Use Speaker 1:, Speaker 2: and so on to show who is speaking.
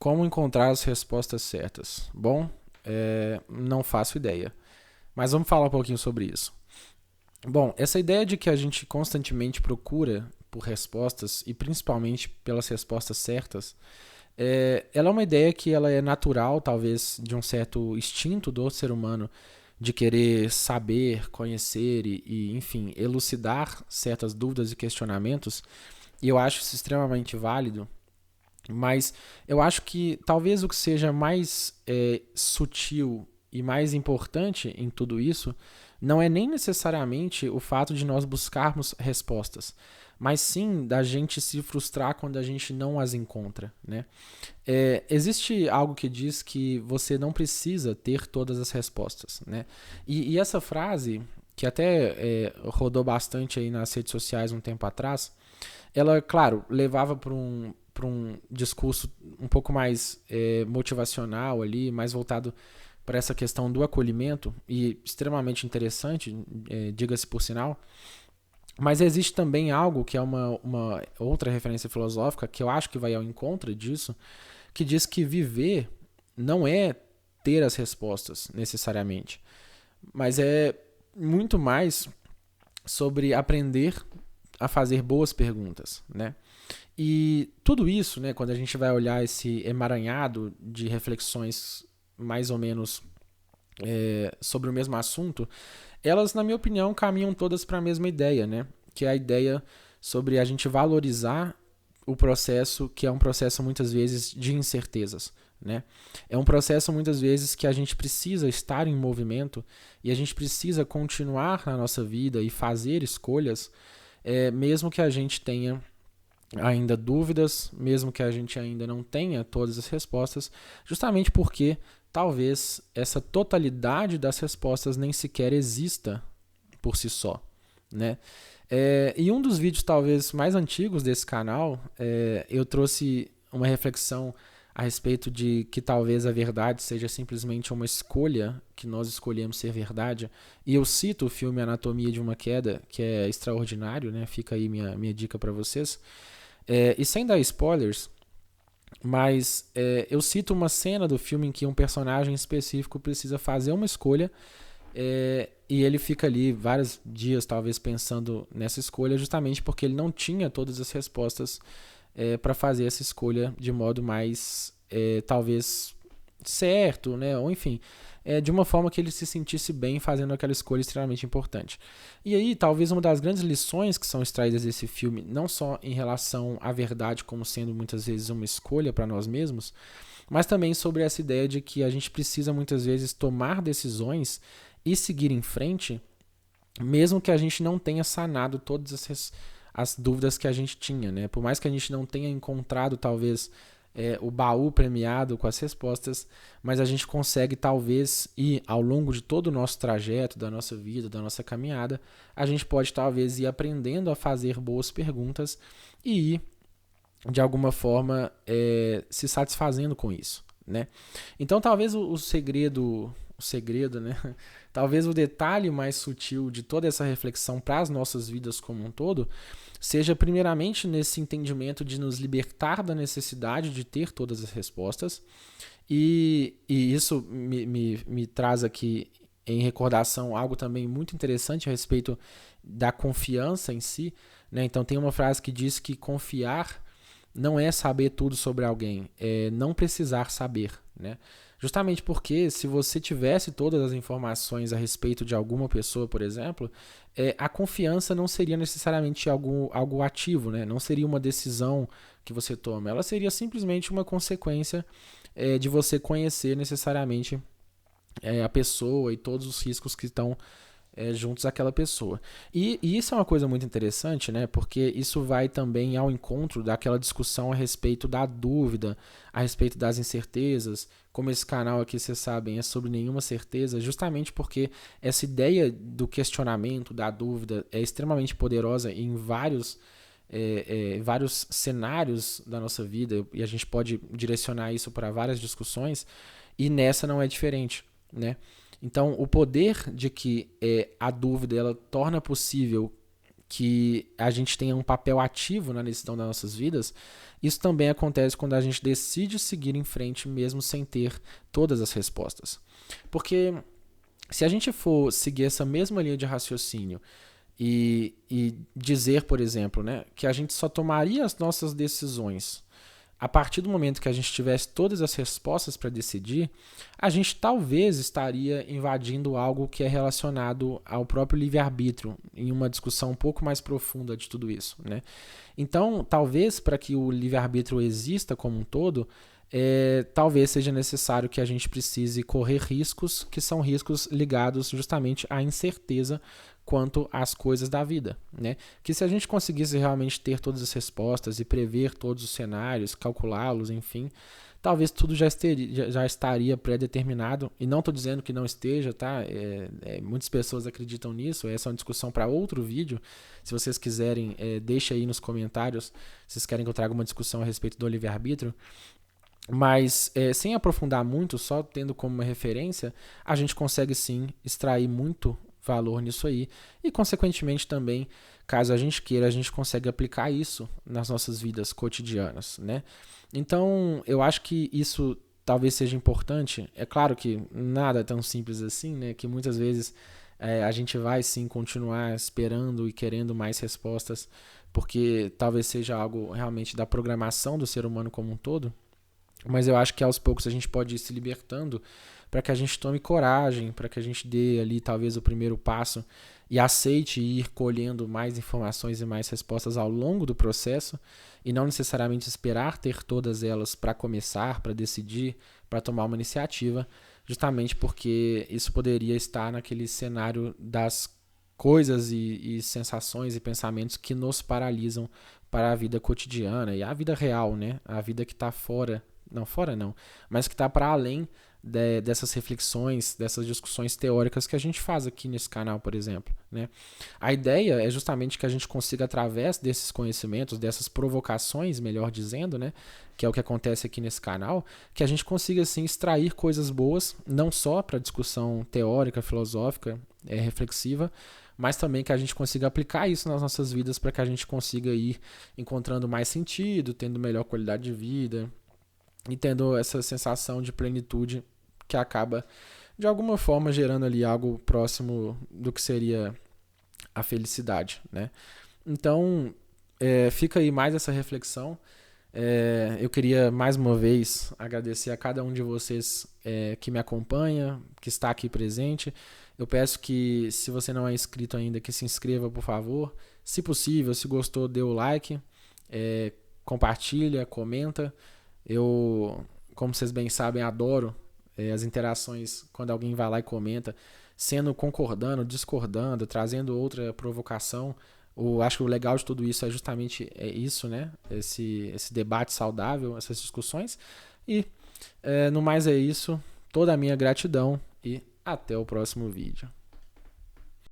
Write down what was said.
Speaker 1: Como encontrar as respostas certas? Bom, não faço ideia. Mas vamos falar um pouquinho sobre isso. Bom, essa ideia de que a gente constantemente procura por respostas, e principalmente pelas respostas certas, ela é uma ideia que ela é natural, talvez, de um certo instinto do ser humano de querer saber, conhecer enfim, elucidar certas dúvidas e questionamentos, e eu acho isso extremamente válido. Mas eu acho que talvez o que seja mais sutil e mais importante em tudo isso não é nem necessariamente o fato de nós buscarmos respostas, mas sim da gente se frustrar quando a gente não as encontra, né? Existe algo que diz que você não precisa ter todas as respostas, né? E essa frase, que até rodou bastante aí nas redes sociais um tempo atrás, ela, claro, levava para um discurso um pouco mais motivacional ali, mais voltado para essa questão do acolhimento, e extremamente interessante, diga-se por sinal. Mas existe também algo que é uma outra referência filosófica que eu acho que vai ao encontro disso, que diz que viver não é ter as respostas necessariamente, mas é muito mais sobre aprender a fazer boas perguntas, né? E tudo isso, né, quando a gente vai olhar esse emaranhado de reflexões mais ou menos sobre o mesmo assunto, elas, na minha opinião, caminham todas para a mesma ideia, né? Que é a ideia sobre a gente valorizar o processo, que é um processo muitas vezes de incertezas, né? É um processo muitas vezes que a gente precisa estar em movimento e a gente precisa continuar na nossa vida e fazer escolhas, mesmo que a gente tenha ainda dúvidas, mesmo que a gente ainda não tenha todas as respostas, justamente porque talvez essa totalidade das respostas nem sequer exista por si só, né? E um dos vídeos talvez mais antigos desse canal, eu trouxe uma reflexão a respeito de que talvez a verdade seja simplesmente uma escolha que nós escolhemos ser verdade. E eu cito o filme Anatomia de uma Queda, que é extraordinário, né? Fica aí minha dica para vocês. E sem dar spoilers, mas eu cito uma cena do filme em que um personagem específico precisa fazer uma escolha, e ele fica ali vários dias, talvez, pensando nessa escolha, justamente porque ele não tinha todas as respostas para fazer essa escolha de modo mais, talvez, certo, né? Ou enfim, de uma forma que ele se sentisse bem fazendo aquela escolha extremamente importante. E aí, talvez uma das grandes lições que são extraídas desse filme, não só em relação à verdade como sendo muitas vezes uma escolha para nós mesmos, mas também sobre essa ideia de que a gente precisa muitas vezes tomar decisões e seguir em frente, mesmo que a gente não tenha sanado todas as dúvidas que a gente tinha, né? Por mais que a gente não tenha encontrado, talvez, o baú premiado com as respostas, mas a gente consegue, talvez, ir ao longo de todo o nosso trajeto, da nossa vida, da nossa caminhada, a gente pode, talvez, ir aprendendo a fazer boas perguntas e ir, de alguma forma, se satisfazendo com isso, né? Então, talvez o segredo, né? Talvez o detalhe mais sutil de toda essa reflexão para as nossas vidas como um todo seja primeiramente nesse entendimento de nos libertar da necessidade de ter todas as respostas, e isso me traz aqui em recordação algo também muito interessante a respeito da confiança em si, né? Então tem uma frase que diz que confiar não é saber tudo sobre alguém, é não precisar saber, né? Justamente porque se você tivesse todas as informações a respeito de alguma pessoa, por exemplo, a confiança não seria necessariamente algo ativo, né? Não seria uma decisão que você toma, ela seria simplesmente uma consequência de você conhecer necessariamente a pessoa e todos os riscos que estão juntos àquela pessoa. E isso é uma coisa muito interessante, né? Porque isso vai também ao encontro daquela discussão a respeito da dúvida, a respeito das incertezas. Como esse canal aqui, vocês sabem, é sobre nenhuma certeza, justamente porque essa ideia do questionamento, da dúvida, é extremamente poderosa em vários cenários da nossa vida, e a gente pode direcionar isso para várias discussões, e nessa não é diferente, né? Então, o poder de que a dúvida ela torna possível que a gente tenha um papel ativo na decisão das nossas vidas, isso também acontece quando a gente decide seguir em frente mesmo sem ter todas as respostas. Porque se a gente for seguir essa mesma linha de raciocínio e dizer, por exemplo, né, que a gente só tomaria as nossas decisões a partir do momento que a gente tivesse todas as respostas para decidir, a gente talvez estaria invadindo algo que é relacionado ao próprio livre-arbítrio, em uma discussão um pouco mais profunda de tudo isso, né? Então, talvez para que o livre-arbítrio exista como um todo, talvez seja necessário que a gente precise correr riscos que são riscos ligados justamente à incerteza quanto às coisas da vida, né? Que se a gente conseguisse realmente ter todas as respostas e prever todos os cenários, calculá-los, enfim, talvez tudo já estaria pré-determinado. E não estou dizendo que não esteja, tá? Muitas pessoas acreditam nisso. Essa é uma discussão para outro vídeo. Se vocês quiserem, deixa aí nos comentários se vocês querem que eu traga uma discussão a respeito do livre-arbítrio. Mas sem aprofundar muito, só tendo como uma referência, a gente consegue sim extrair muito valor nisso aí. E, consequentemente, também, caso a gente queira, a gente consegue aplicar isso nas nossas vidas cotidianas, né? Então, eu acho que isso talvez seja importante. É claro que nada é tão simples assim, né? Que muitas vezes a gente vai sim continuar esperando e querendo mais respostas, porque talvez seja algo realmente da programação do ser humano como um todo. Mas eu acho que aos poucos a gente pode ir se libertando para que a gente tome coragem, para que a gente dê ali talvez o primeiro passo e aceite ir colhendo mais informações e mais respostas ao longo do processo e não necessariamente esperar ter todas elas para começar, para decidir, para tomar uma iniciativa, justamente porque isso poderia estar naquele cenário das coisas e sensações e pensamentos que nos paralisam para a vida cotidiana e a vida real, né? A vida que está fora não, mas que está para além dessas reflexões, dessas discussões teóricas que a gente faz aqui nesse canal, por exemplo, né? A ideia é justamente que a gente consiga, através desses conhecimentos, dessas provocações, melhor dizendo, né, que é o que acontece aqui nesse canal, que a gente consiga, assim, extrair coisas boas, não só para discussão teórica, filosófica, reflexiva, mas também que a gente consiga aplicar isso nas nossas vidas para que a gente consiga ir encontrando mais sentido, tendo melhor qualidade de vida e tendo essa sensação de plenitude que acaba, de alguma forma, gerando ali algo próximo do que seria a felicidade, né? Então, fica aí mais essa reflexão. Eu queria, mais uma vez, agradecer a cada um de vocês que me acompanha, que está aqui presente. Eu peço que, se você não é inscrito ainda, que se inscreva, por favor. Se possível, se gostou, dê o like, compartilha, comenta. Eu, como vocês bem sabem, adoro as interações quando alguém vai lá e comenta, sendo concordando, discordando, trazendo outra provocação. Acho que o legal de tudo isso é justamente isso, né? Esse debate saudável, essas discussões. E no mais é isso. Toda a minha gratidão e até o próximo vídeo.